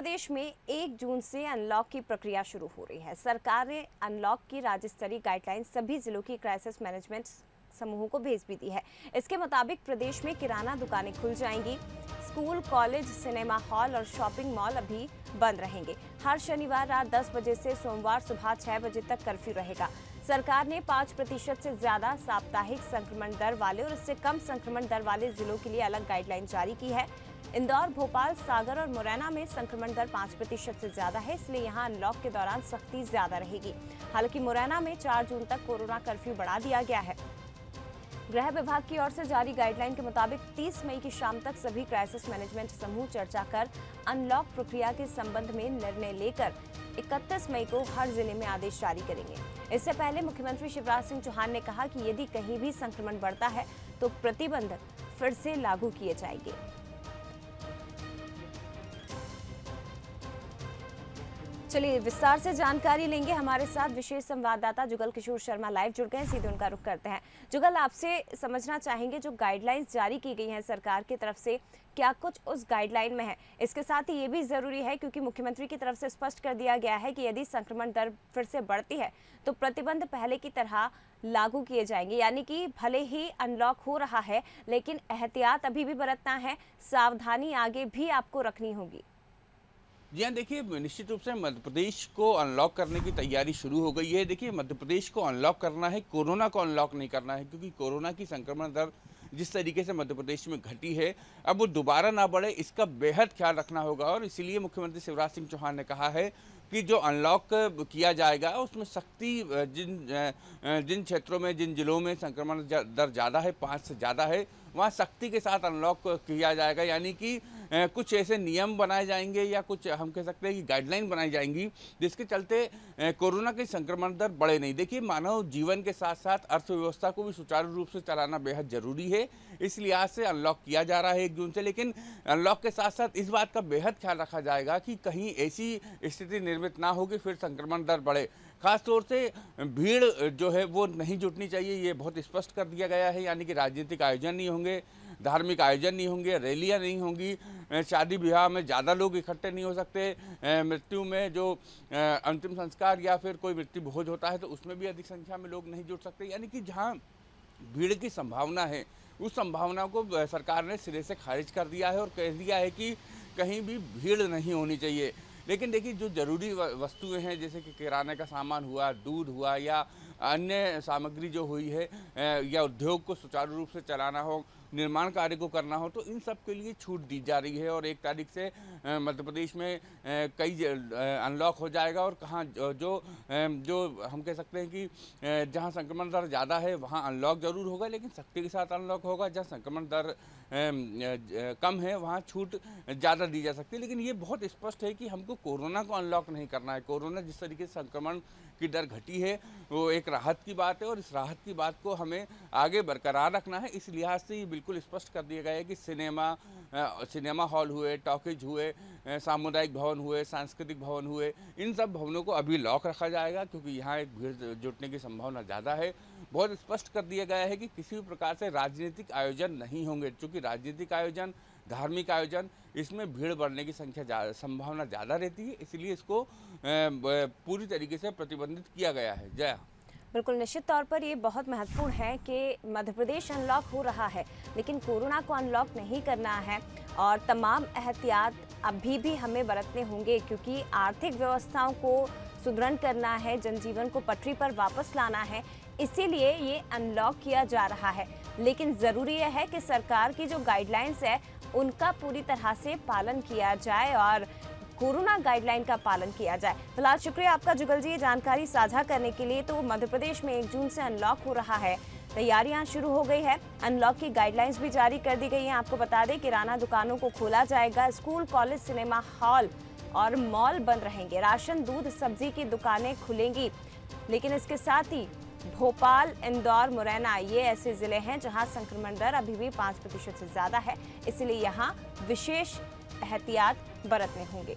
प्रदेश में 1 जून से अनलॉक की प्रक्रिया शुरू हो रही है। सरकार ने अनलॉक की राज्य स्तरीय गाइडलाइन सभी जिलों की क्राइसिस मैनेजमेंट समूहों को भेज भी दी है। इसके मुताबिक प्रदेश में किराना दुकानें खुल जाएंगी, स्कूल, कॉलेज, सिनेमा हॉल और शॉपिंग मॉल अभी बंद रहेंगे। हर शनिवार रात 10 बजे से सोमवार सुबह 6 बजे तक कर्फ्यू रहेगा। सरकार ने 5% से ज्यादा साप्ताहिक संक्रमण दर वाले और इससे कम संक्रमण दर वाले जिलों के लिए अलग गाइडलाइन जारी की है। इंदौर, भोपाल, सागर और मुरैना में संक्रमण दर 5% से ज्यादा है, इसलिए यहां अनलॉक के दौरान सख्ती ज्यादा रहेगी। हालांकि मुरैना में 4 जून तक कोरोना कर्फ्यू बढ़ा दिया गया है। गृह विभाग की ओर से जारी गाइडलाइन के मुताबिक 30 मई की शाम तक सभी क्राइसिस मैनेजमेंट समूह चर्चा कर अनलॉक प्रक्रिया के संबंध में निर्णय लेकर 31 मई को हर जिले में आदेश जारी करेंगे। इससे पहले मुख्यमंत्री शिवराज सिंह चौहान ने कहा कि यदि कहीं भी संक्रमण बढ़ता है तो प्रतिबंध फिर से लागू किए जाएंगे। चलिए विस्तार से जानकारी लेंगे। हमारे साथ विशेष संवाददाता जुगल किशोर शर्मा लाइव जुड़ गए, सीधे उनका रुख करते हैं। जुगल, आपसे समझना चाहेंगे जो गाइडलाइंस जारी की गई हैं सरकार की तरफ से, क्या कुछ उस गाइडलाइन में है? इसके साथ ही ये भी जरूरी है क्योंकि मुख्यमंत्री की तरफ से स्पष्ट कर दिया गया है कि यदि संक्रमण दर फिर से बढ़ती है तो प्रतिबंध पहले की तरह लागू किए जाएंगे, यानी कि भले ही अनलॉक हो रहा है लेकिन एहतियात अभी भी बरतना है, सावधानी आगे भी आपको रखनी होगी। जी हाँ, देखिए निश्चित रूप से मध्य प्रदेश को अनलॉक करने की तैयारी शुरू हो गई है। देखिए मध्य प्रदेश को अनलॉक करना है, कोरोना को अनलॉक नहीं करना है, क्योंकि कोरोना की संक्रमण दर जिस तरीके से मध्य प्रदेश में घटी है अब वो दोबारा ना बढ़े, इसका बेहद ख्याल रखना होगा। और इसीलिए मुख्यमंत्री शिवराज सिंह चौहान ने कहा है कि जो अनलॉक किया जाएगा उसमें सख्ती जिन क्षेत्रों में, जिन जिलों में संक्रमण दर ज़्यादा है, 5 से ज़्यादा है, वहाँ सख्ती के साथ अनलॉक किया जाएगा। यानी कि कुछ ऐसे नियम बनाए जाएंगे या कुछ हम कह सकते हैं कि गाइडलाइन बनाई जाएंगी जिसके चलते कोरोना की संक्रमण दर बढ़े नहीं। देखिए मानव जीवन के साथ साथ अर्थव्यवस्था को भी सुचारू रूप से चलाना बेहद ज़रूरी है, इस लिहाज से अनलॉक किया जा रहा है 1 जून से। लेकिन अनलॉक के साथ साथ इस बात का बेहद ख्याल रखा जाएगा कि कहीं ऐसी स्थिति निर्मित ना हो कि फिर संक्रमण दर बढ़े। खास तौर से भीड़ जो है वो नहीं जुटनी चाहिए, ये बहुत स्पष्ट कर दिया गया है। यानी कि राजनीतिक आयोजन नहीं होंगे, धार्मिक आयोजन नहीं होंगे, रैलियां नहीं होंगी, शादी विवाह में ज़्यादा लोग इकट्ठे नहीं हो सकते, मृत्यु में जो अंतिम संस्कार या फिर कोई मृत्यु भोज होता है तो उसमें भी अधिक संख्या में लोग नहीं जुट सकते। यानी कि जहाँ भीड़ की संभावना है उस संभावना को सरकार ने सिरे से खारिज कर दिया है और कह दिया है कि कहीं भी भीड़ नहीं होनी चाहिए। लेकिन देखिए जो ज़रूरी वस्तुएं हैं जैसे कि किराने का सामान हुआ, दूध हुआ या अन्य सामग्री जो हुई है या उद्योग को सुचारू रूप से चलाना हो, निर्माण कार्य को करना हो, तो इन सब के लिए छूट दी जा रही है। और 1 तारीख से मध्य प्रदेश में कई अनलॉक हो जाएगा और कहाँ जो हम कह सकते हैं कि जहाँ संक्रमण दर ज़्यादा है वहाँ अनलॉक ज़रूर होगा, लेकिन सख्ती के साथ अनलॉक होगा। जहाँ संक्रमण दर कम है वहाँ छूट ज़्यादा दी जा सकती है। लेकिन ये बहुत स्पष्ट है कि हमको कोरोना को अनलॉक नहीं करना है। कोरोना जिस तरीके से संक्रमण की दर घटी है वो एक राहत की बात है और इस राहत की बात को हमें आगे बरकरार रखना है। इस लिहाज से ये बिल्कुल स्पष्ट कर दिया गया है कि सिनेमा हॉल हुए, टॉकीज हुए, सामुदायिक भवन हुए, सांस्कृतिक भवन हुए, इन सब भवनों को अभी लॉक रखा जाएगा क्योंकि यहाँ एक भीड़ जुटने की संभावना ज़्यादा है। बहुत स्पष्ट कर दिया गया है कि किसी भी प्रकार से राजनीतिक आयोजन नहीं होंगे, क्योंकि राजनीतिक आयोजन, धार्मिक आयोजन, इसमें भीड़ बढ़ने की संभावना ज़्यादा रहती है, इसलिए इसको पूरी तरीके से प्रतिबंधित किया गया है। जय। बिल्कुल, निश्चित तौर पर ये बहुत महत्वपूर्ण है कि मध्य प्रदेश अनलॉक हो रहा है लेकिन कोरोना को अनलॉक नहीं करना है और तमाम एहतियात अभी भी हमें बरतने होंगे क्योंकि आर्थिक व्यवस्थाओं को सुदृढ़ करना है, जनजीवन को पटरी पर वापस लाना है, इसीलिए ये अनलॉक किया जा रहा है। लेकिन ज़रूरी यह है कि सरकार की जो गाइडलाइंस है उनका पूरी तरह से पालन किया जाए और कोरोना गाइडलाइन का पालन किया जाए। फिलहाल शुक्रिया आपका जुगल जी, ये जानकारी साझा करने के लिए। तो मध्य प्रदेश में 1 जून से अनलॉक हो रहा है, तैयारियां शुरू हो गई है, अनलॉक की गाइडलाइंस भी जारी कर दी गई हैं। आपको बता दें किराना दुकानों को खोला जाएगा, स्कूल, कॉलेज, सिनेमा हॉल और मॉल बंद रहेंगे, राशन, दूध, सब्जी की दुकानें खुलेंगी। लेकिन इसके साथ ही भोपाल, इंदौर, मुरैना ये ऐसे जिले हैं जहां संक्रमण दर अभी भी 5% से ज्यादा है, इसलिए यहां विशेष एहतियात बरतने होंगे।